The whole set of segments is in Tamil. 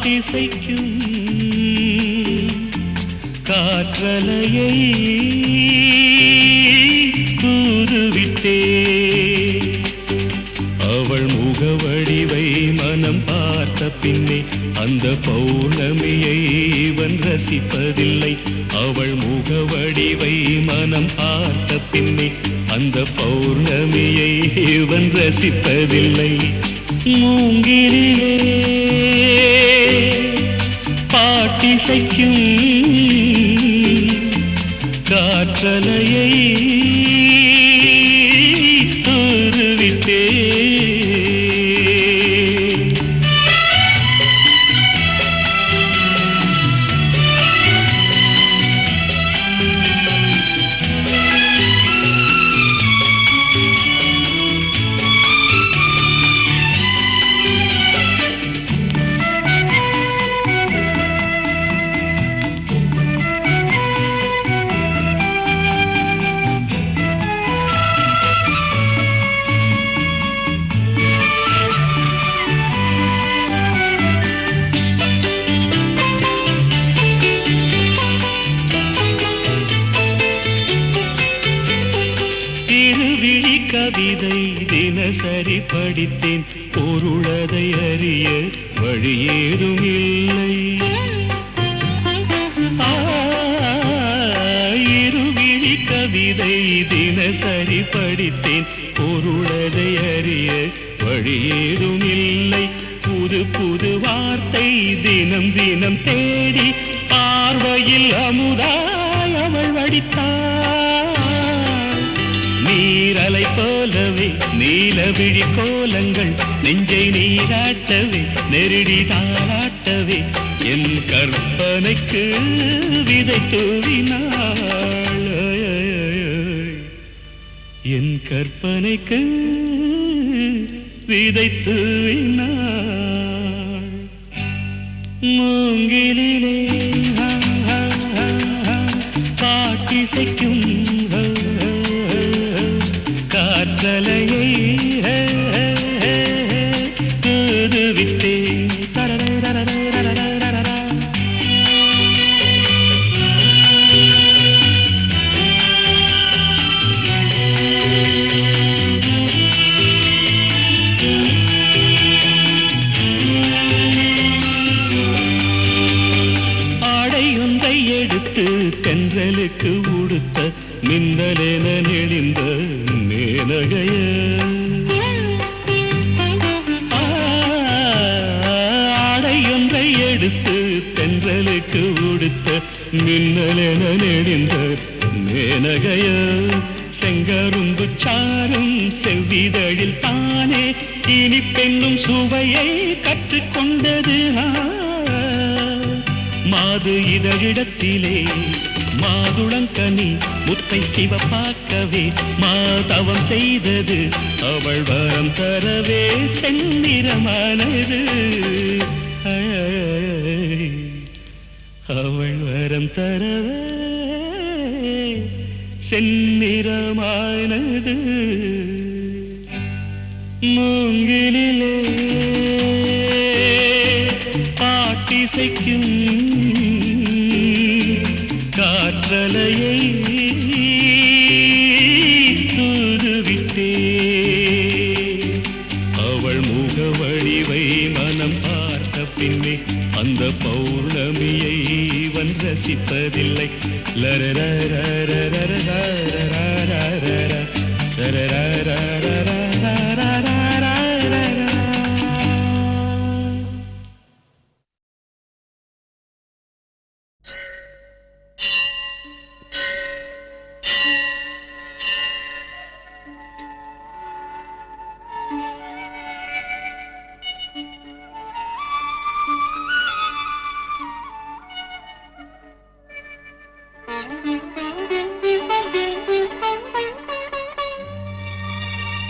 பாட்டிசைக்கும் காற்றலையை தூதுவிட்டே அவள் முகவடிவை மனம் பார்த்த பின்னே அந்த பௌர்ணமியை இவன் ரசிப்பதில்லை. அவள் முகவடிவை மனம் பார்த்த பின்னே அந்த பௌர்ணமியை இவன் ரசிப்பதில்லை. மூங்கிலே பாட்டிசைக்கும் காற்றலையை தூதுவிட்டே கவிதை தினசரி படித்தேன், பொருளதை அறிய வழியேதும் இல்லை. இருவிழி கவிதை தினசரி படித்தேன், பொருளதை அறிய வழியேதும் இல்லை. புது புது வார்த்தை தினம் தினம் தேடி பார்வையில் அமுதாய் அவள் வடித்தாள். நீரலை போலவே நீலவிழி கோலங்கள் நெஞ்சை நீராட்டவே நெருடி தாராட்டவே என் கற்பனைக்கு விதை தூவினாள். என் கற்பனைக்கு விதை தூவினாள். மூங்கிலே பாட்டிசைக்கும் காற்றலையை தூதுவிட்டே ஆடையொன்றை எடுத்து தென்றலுக்கு உடுத்த மின்னலென நெளிந்த மேனகைய ஆடையொன்றை எடுத்து தென்றலுக்கு உடுத்த மின்னலென நெளிந்த மேனகைய செங்கரும்பு சாரும் செவ்விதழில் தானே இனி பெண்ணும் சுவையை கற்றுக்கொண்டது. மாது இதழிடத்திலே மாதுளங்கனி முத்தை சிவப்பாக்கவே மாதவம் செய்தது. அவள் வரம் தரவே செந்நிறமானது. அவள் வரம் தரவே செந்நிறமானது. மூங்கிலே பாட்டிசைக்கும் காற்றலையை தூதுவிட்டே அவள் முகவடிவை மனம் பார்த்த பின்னே அந்த பௌர்ணமியை இவன் ரசிப்பதில்லை.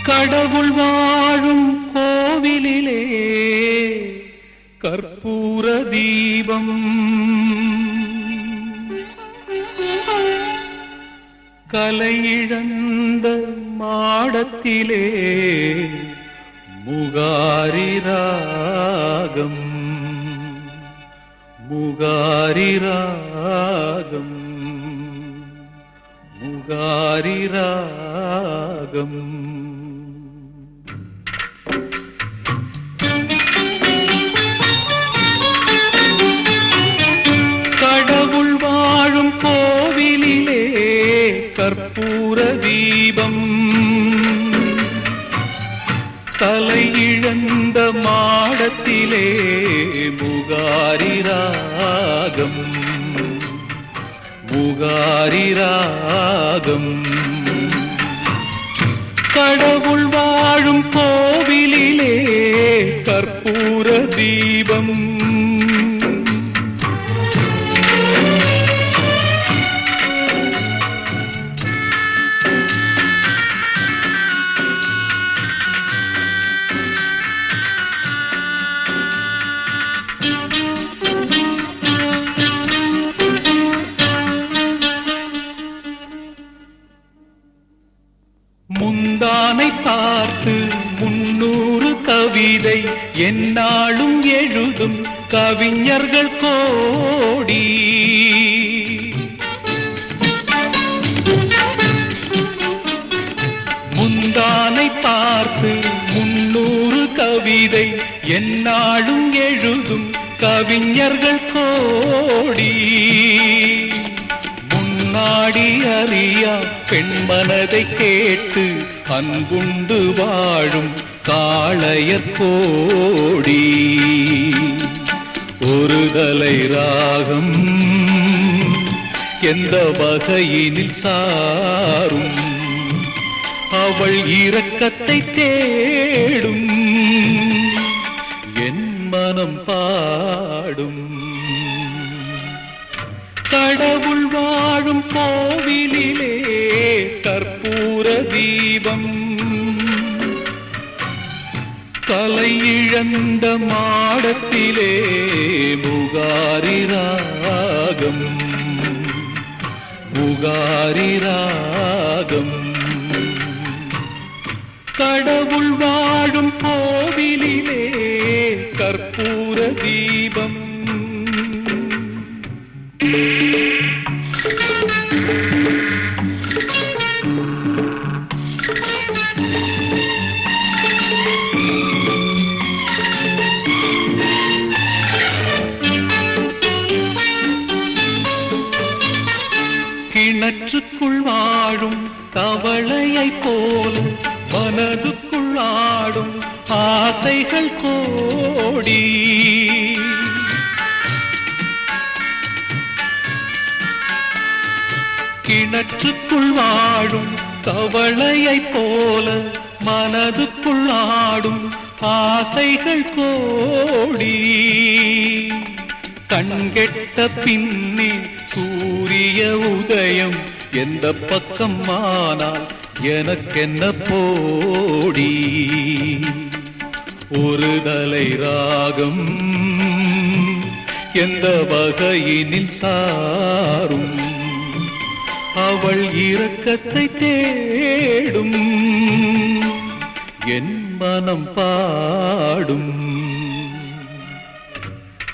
கடவுள் வாழும் கோவிலிலே கற்பூர தீபம் கலையிழந்த மாடத்திலே முகாரி ராகம் முகாரி ராகம் முகாரி ராகம். கடவுள் வாழும் கோவிலிலே கற்பூர தீபம், தலை இழந்த மாடத்திலே முகாரி ராகம் முகாரி ராகம். கடவுள் வாழும் கோவிலிலே கற்பூர தீபம், முந்தானை பார்த்து 300 கவிதை எந்நாளும் எழுதும் கவிஞர்கள் கோடி. முந்தானை பார்த்து 300 கவிதை எந்நாளும் எழுதும் கவிஞர்கள் கோடி. நாடி அறியா பெண் மனதை கேட்டு அன்புண்டு வாழும் காளையர் கோடி. ஒரு தலை ராகம் எந்த வகையினில் சாரும், அவள் இரக்கத்தை தேடும் என் மனம் பாடும். கடவுள் வாழும் கோவிலிலே கற்பூர தீபம், தலை இழந்த மாடத்திலே முகாரி ராகம் முகாரி ராகம். கடவுள் வாழும் கோவிலிலே கற்பூர தீபம். கிணற்றுக்குள் வாழும் தவளையை போல மனதுக்குள் ஆடும் ஆசைகள் கோடி. கிணற்றுக்குள் வாழும் தவளையை போல மனதுக்குள் ஆடும் ஆசைகள் கோடி. கண்கெட்ட பின்னே சூரிய உதயம் எந்த பக்கம் ஆனால் எனக்கென்ன போடி. ஒரு தலை ராகம் எந்த வகையினில் சாரும், அவள் இரக்கத்தை தேடும் என் மனம் பாடும்.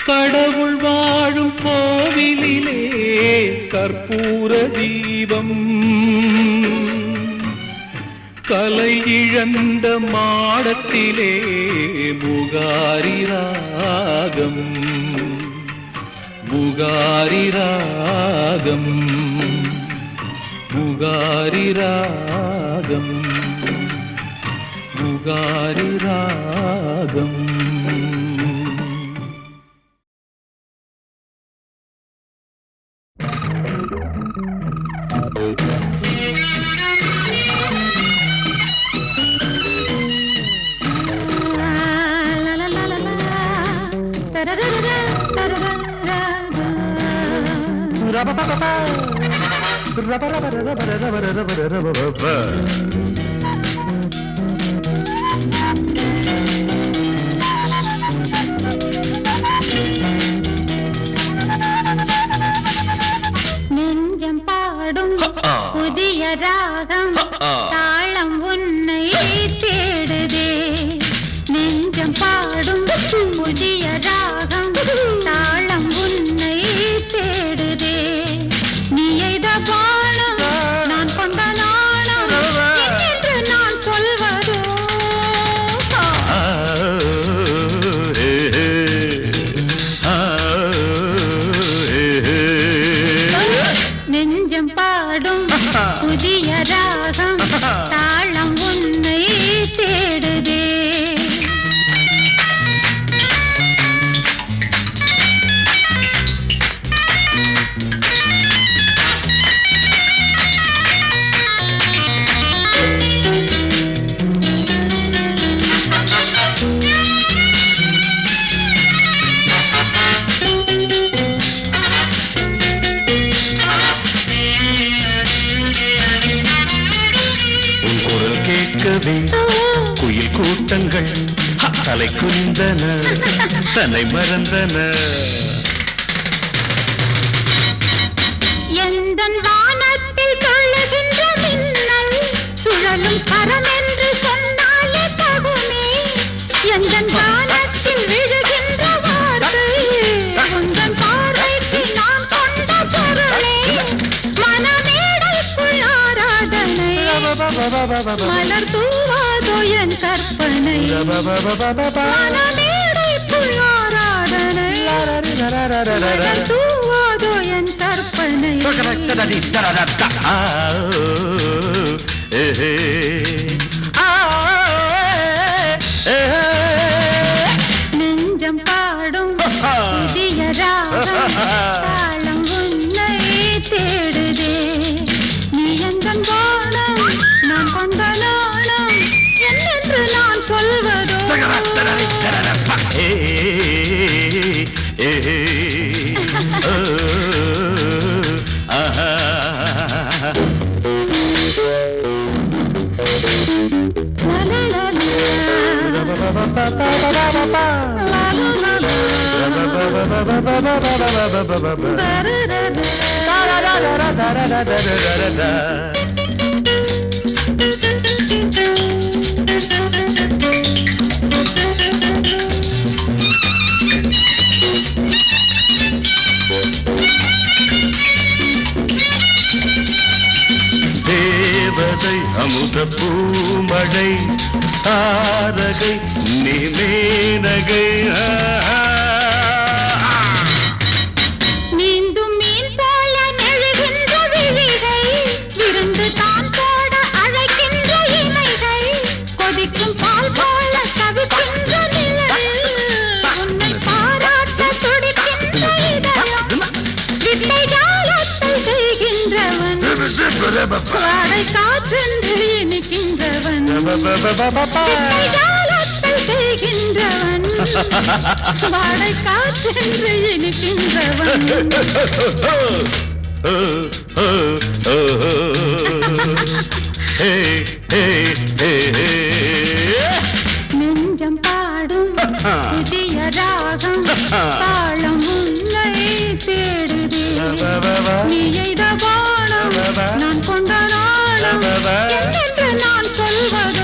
கடவுள் வாழும் கோவிலிலே கற்பூர தீபம், கலை இழந்த மாடத்திலே முகாரி ராகம் முகாரி ராகம் முகாரி ராகம் முகாரி ராகம். நெஞ்சம் பாடும் புதிய ராகம் தாளம் உன்னை தேடுதே. நெஞ்சம் பாடும் புதிய ராகம் தாளம் உன்னை இரவே குயில் கூட்டங்கள் தலை குனிந்தன தன்னை மறந்தன. எந்தன் வானத்தில் தொழுகின்ற மின்னல் சுழலும் கரம் என்று சொன்னாலே தகுமே. எந்தன் வானத்தில் விழுகின்ற வார்த்தை உந்தன் பார்வைக்கு நான் கொண்ட பொருளே. மனமேடைக்குள் ஆராதனை மலர் தூவாதோ என் கற்பனை. மனமேடைக்குள் ஆராதனை மலர் தூவாதோ என் கற்பனை. நெஞ்சம் பாடும் புதிய ராகம் தாளம் உன்னை தேடுதே. நீ எந்தன் வானம் நான் கொண்ட நாணம் என்னென்று நான் சொல்வதோ. தேவதை அமுத பூமழை தாரகை நீ மேனகை. நீந்தும் மீன் போல நெழுகின்ற விழிகை விருந்து தான் போட அழைக்கின்ற இமைகள் கொதிக்கும் பால் போல தவிக்கின்ற நிழல் உன்னை பாராட்ட துடிக்கின்ற இதயம். வித்தை ஜாலத்தை செய்கின்றவன் வாடை காற்றென்று இனிக்கின்றவன். வித்தை ஜாலத்தை செய்கின்றவன் வாடை காற்றென்று இனிக்கின்றவன். நெஞ்சம் பாடும் புதிய ராகம் தாளம் உன்னை தேடுதே. நீ எய்த வானம் நான் கொண்ட நாளம் என்னென்று நான் சொல்வதோ.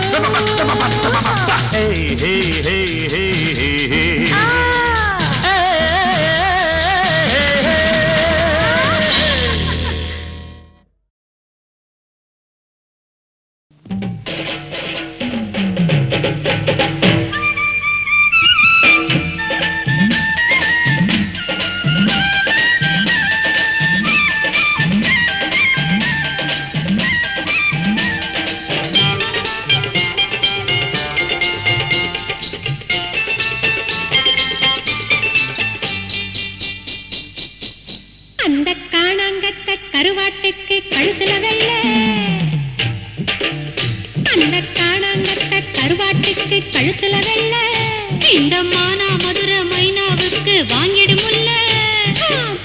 அந்த காணாங்கத்த கருவாட்டுக்கு கழுத்துல வெள்ள. அந்த காணாங்கத்த கருவாட்டுக்கு கழுத்துல வெள்ள. இந்த மானா மதுர மைனாவுக்கு வாங்கிடுமுல்ல.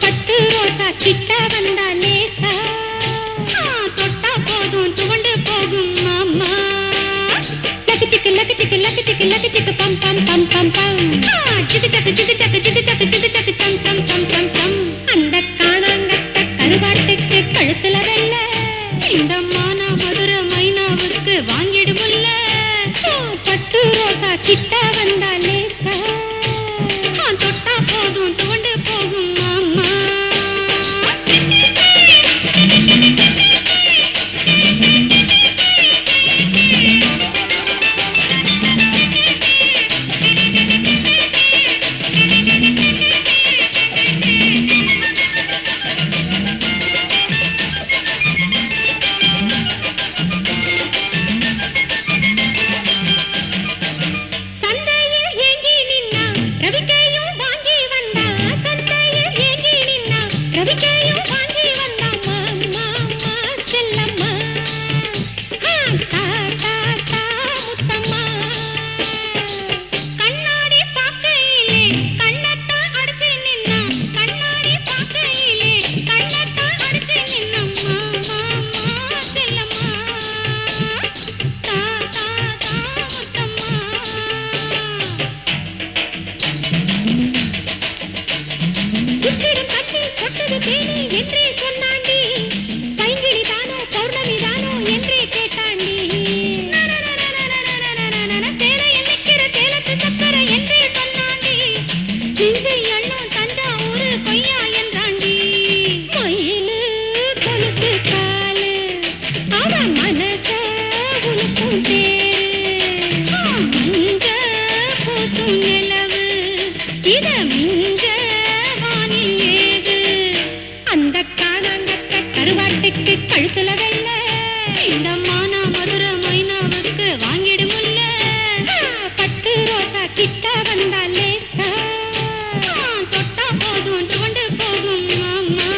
பட்டு ரோசா கிட்ட வந்தா லேசா தொட்டா போதும் துவண்டு போகும் மாமா. லக்கு லக்கு லக்கு லக்கு பம் பம் பம் பம் பம். சிக்கு சக்கு சிக்கு சக்கு சிக்கு சக்கு சிக்கு சக்கு சம் சம் சம் சம் சம். அந்த காணாங்கத்த கருவாட்டுக்கு கழுத்துல வெள்ள. இந்த மானா மதுர மைனாவுக்கு வாங்கிடுமுல்ல. பட்டு ரோசா கிட்ட வந்தா லேசா தொட்டா போதும் துவண்டு போகும் மாமா. கழுத்துல வெள்ள இந்த மானா மதுரை மைனாவுக்கு வாங்கிடுமுல்ல பட்டு ரோசா கிட்ட வந்தாலே தொட்டா போதும் துவண்டு போகும் மாமா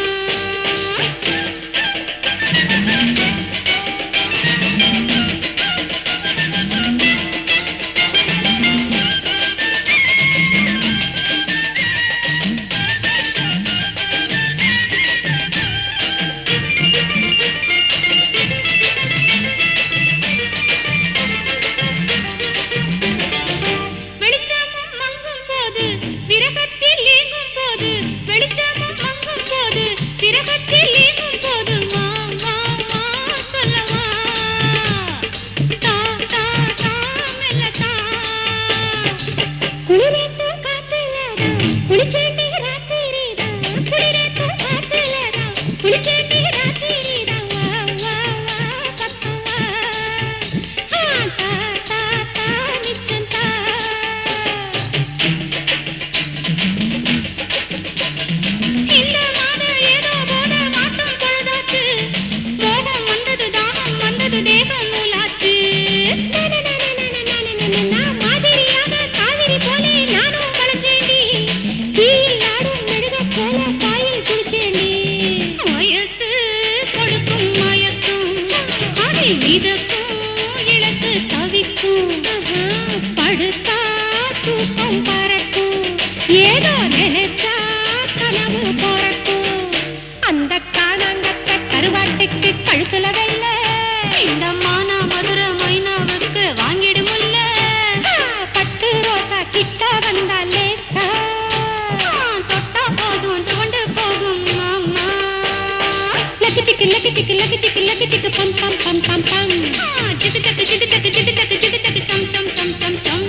ஏதோ நினைச்சா கனவு போறட்டும் அந்த காணாங்கத்த கருவாட்டுக்கு கழுத்துல வெள்ள இந்த மானா மதுரை மைனாவுக்கு வாங்கிடுமுல்ல பட்டு ரோசா கிட்ட வந்தாலே தொட்டா போதும் துவண்டு போகும் மாமா லக்கிட்டிக்கு லக்கிட்டிக்கு லக்கிட்டிக்கு லக்கிட்டிக்கு பம் பம் பம் பம் பம் ஜிதுக்கு ஜிதுக்கு ஜிதுக்கு ஜிதுக்கு சம் சம் சம் சம் சம்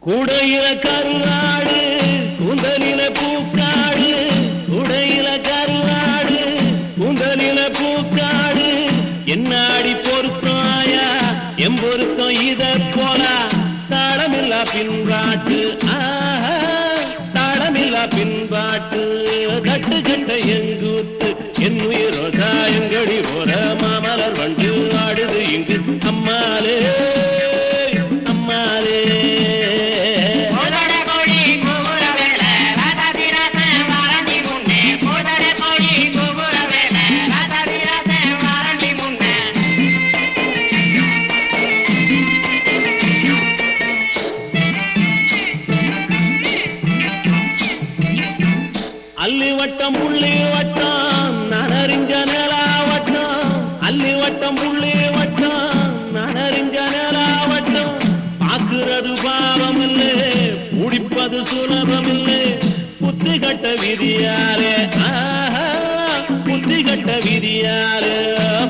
கூடையில கருவாடு குந்தலில பூக்காடு கூடையில கருவாடு குந்தலில பூக்காடு என்னாடி பொருத்தமாயா எம்பொருத்தம் இத போலா தாளமில்லா பின்பாட்டு தாளமில்லா பின்பாட்டு கட்டு கட்ட எங்கூத்து என் உயிரோ சாயங்கடி போற மாமலர் வண்டு ஆடுது இங்கு அம்மாலே அம்மாலே அல்லி வட்டம் புள்ளி வட்டம் நனறிஞ்ச நிலா வட்டம் அல்லி வட்டம் புள்ளி வட்டம் நனறிஞ்ச நிலா வட்டம் பாக்குறது பாவம் இல்லை முடிப்பது சுலபம் இல்லை புத்தி கட்ட விதியாரே புத்தி கட்ட விதியாரே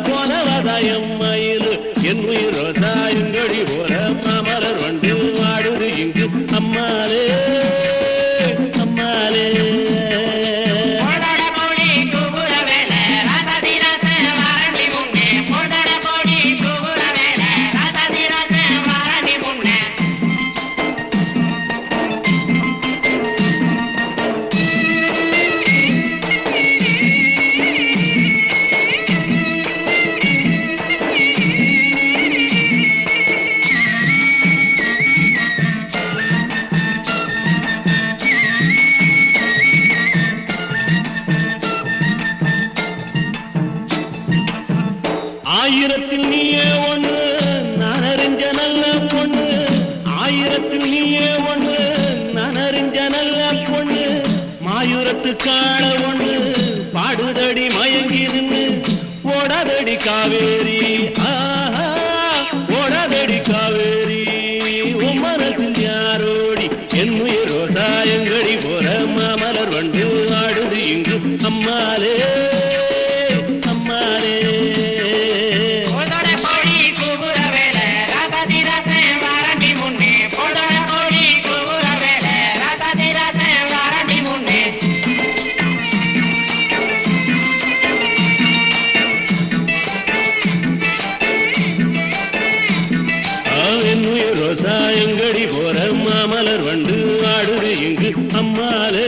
போனவதாயம் மயில் என் உயிரோ தாயங்கடி போற மாமலர் வண்டு வாடுது இங்கு அம்மாலே அம்மாலே ஆயிரத்தில் நீயே ஒண்ணு நான் அறிஞ்ச நல்ல பொண்ணு ஆயிரத்தில் நீயே ஒண்ணு நான் அறிஞ்ச நல்ல பொண்ணு மாயூரத்து காண ஒண்ணு பாடுதடி மயங்கி நின்று ஓடாதடி காவேரி ஓடாதடி காவேரி நம்மாலே